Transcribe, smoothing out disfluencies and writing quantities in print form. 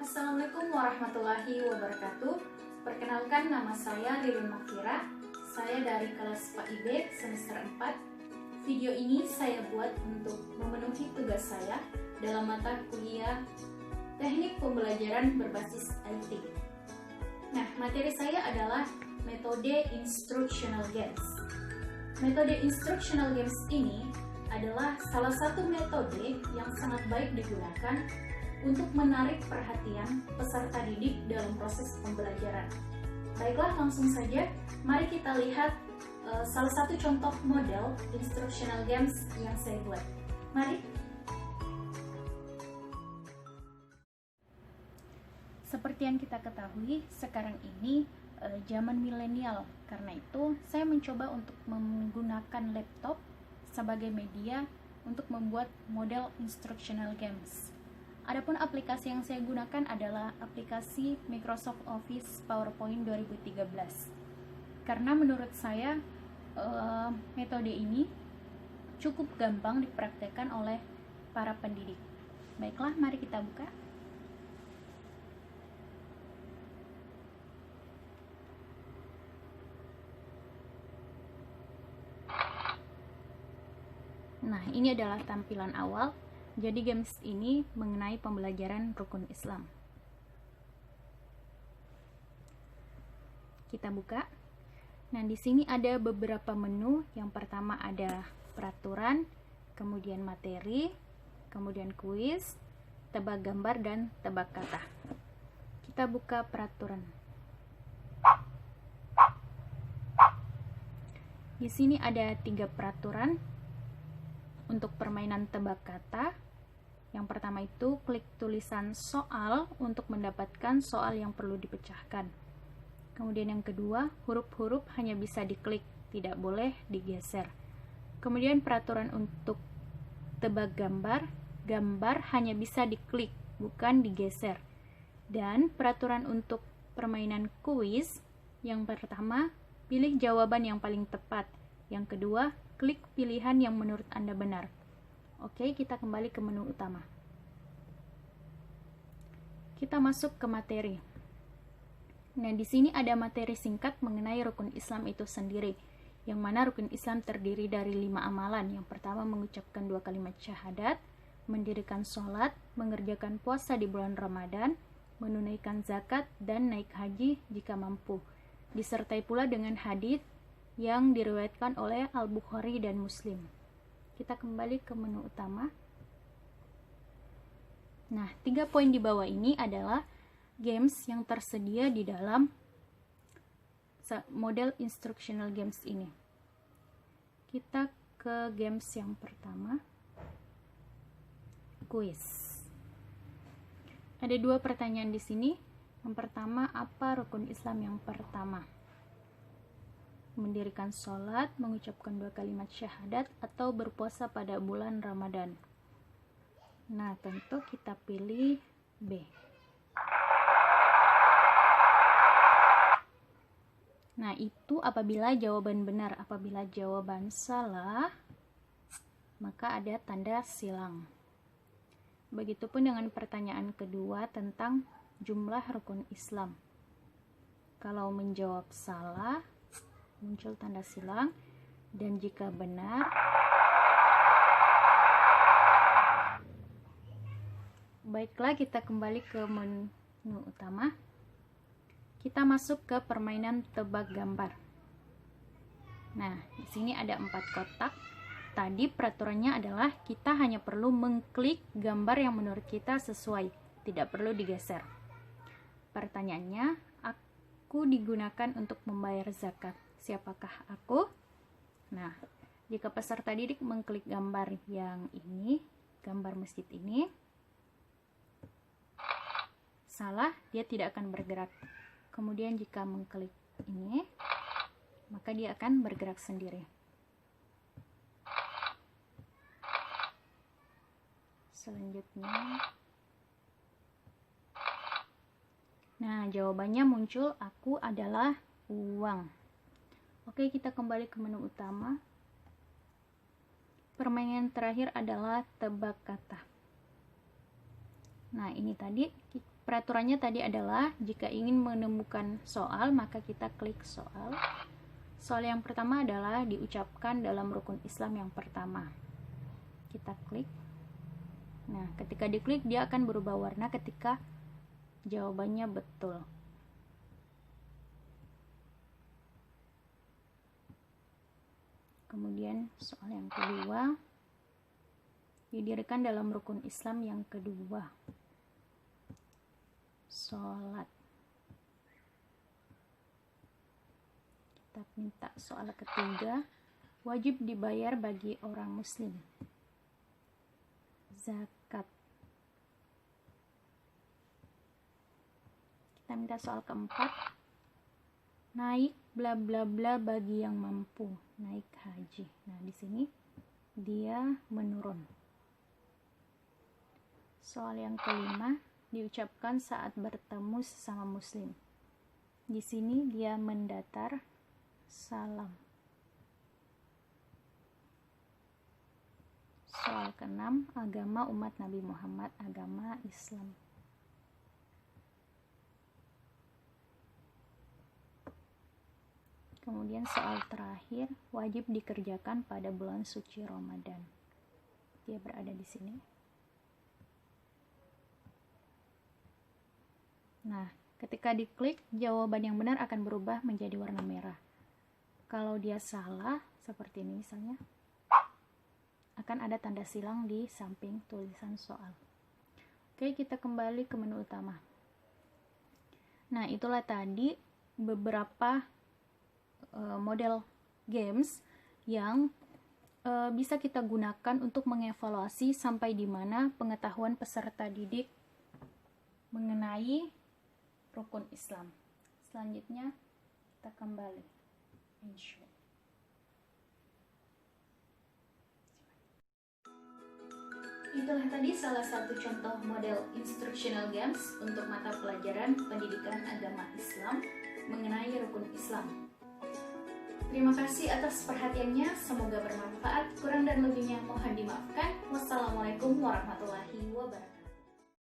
Assalamualaikum warahmatullahi wabarakatuh. Perkenalkan, nama saya Ririn Makira. Saya dari kelas PAIB semester 4. Video ini saya buat untuk memenuhi tugas saya dalam mata kuliah Teknik Pembelajaran Berbasis IT. Nah, materi saya adalah metode Instructional Games. Metode Instructional Games ini adalah salah satu metode yang sangat baik digunakan untuk menarik perhatian peserta didik dalam proses pembelajaran. Baiklah, langsung saja mari kita lihat salah satu contoh model instructional games yang saya buat. Mari. Seperti yang kita ketahui, sekarang ini zaman milenial. Karena itu, saya mencoba untuk menggunakan laptop sebagai media untuk membuat model instructional games. Adapun aplikasi yang saya gunakan adalah aplikasi Microsoft Office PowerPoint 2013. Karena menurut saya metode ini cukup gampang dipraktekkan oleh para pendidik. Baiklah, mari kita buka. Nah, ini adalah tampilan awal. Jadi games ini mengenai pembelajaran rukun Islam. Kita buka. Nah, di sini ada beberapa menu. Yang pertama ada peraturan, kemudian materi, kemudian kuis, tebak gambar, dan tebak kata. Kita buka peraturan. Di sini ada 3 peraturan untuk permainan tebak kata. Yang pertama itu klik tulisan soal untuk mendapatkan soal yang perlu dipecahkan. Kemudian yang kedua, huruf-huruf hanya bisa diklik, tidak boleh digeser. Kemudian peraturan untuk tebak gambar, gambar hanya bisa diklik, bukan digeser. Dan peraturan untuk permainan kuis, yang pertama, pilih jawaban yang paling tepat. Yang kedua, klik pilihan yang menurut Anda benar. Oke, kita kembali ke menu utama. Kita masuk ke materi. Nah, di sini ada materi singkat mengenai rukun Islam itu sendiri, yang mana rukun Islam terdiri dari 5 amalan. Yang pertama, mengucapkan 2 kalimat syahadat, mendirikan sholat, mengerjakan puasa di bulan Ramadan, menunaikan zakat, dan naik haji jika mampu. Disertai pula dengan hadis yang diriwayatkan oleh Al-Bukhari dan Muslim. Kita kembali ke menu utama. Nah, 3 poin di bawah ini adalah games yang tersedia di dalam model instructional games ini. Kita ke games yang pertama, kuis. Ada 2 pertanyaan di sini. Yang pertama, apa rukun Islam yang pertama? Mendirikan sholat, mengucapkan 2 kalimat syahadat, atau berpuasa pada bulan Ramadan. Nah, tentu kita pilih B. Nah, itu apabila jawaban benar. Apabila jawaban salah, maka ada tanda silang. Begitupun dengan pertanyaan kedua tentang jumlah rukun Islam. Kalau menjawab salah, muncul tanda silang, dan jika benar, baiklah, kita kembali ke menu utama. Kita masuk ke permainan tebak gambar. Nah, di sini ada 4 kotak. Tadi peraturannya adalah kita hanya perlu mengklik gambar yang menurut kita sesuai, tidak perlu digeser. Pertanyaannya, aku digunakan untuk membayar zakat. Siapakah aku? Nah, jika peserta didik mengklik gambar yang ini, gambar masjid ini, salah, dia tidak akan bergerak. Kemudian jika mengklik ini, maka dia akan bergerak sendiri. Selanjutnya, nah, jawabannya muncul, aku adalah uang. Oke, kita kembali ke menu utama. Permainan terakhir adalah tebak kata. Nah, ini tadi peraturannya tadi adalah jika ingin menemukan soal, maka kita klik soal. Soal yang pertama adalah diucapkan dalam rukun Islam yang pertama. Kita klik. Nah, ketika diklik dia akan berubah warna ketika jawabannya betul. Kemudian soal yang kedua, didirikan dalam rukun Islam yang kedua, sholat. Kita minta soal ketiga, wajib dibayar bagi orang muslim, zakat. Kita minta soal keempat, naik bla bla bla bagi yang mampu, naik haji. Nah, di sini dia menurun. Soal yang kelima, diucapkan saat bertemu sesama muslim. Di sini dia mendatar, salam. Soal keenam, agama umat Nabi Muhammad, agama Islam. Kemudian soal terakhir, wajib dikerjakan pada bulan suci Ramadan. Dia berada di sini. Nah, ketika diklik, jawaban yang benar akan berubah menjadi warna merah. Kalau dia salah, seperti ini misalnya, akan ada tanda silang di samping tulisan soal. Oke, kita kembali ke menu utama. Nah, itulah tadi beberapa model games yang bisa kita gunakan untuk mengevaluasi sampai di mana pengetahuan peserta didik mengenai rukun Islam. Selanjutnya kita kembali. Itulah tadi salah satu contoh model instructional games untuk mata pelajaran pendidikan agama Islam mengenai rukun Islam. Terima kasih atas perhatiannya, semoga bermanfaat. Kurang dan lebihnya mohon dimaafkan. Wassalamualaikum warahmatullahi wabarakatuh.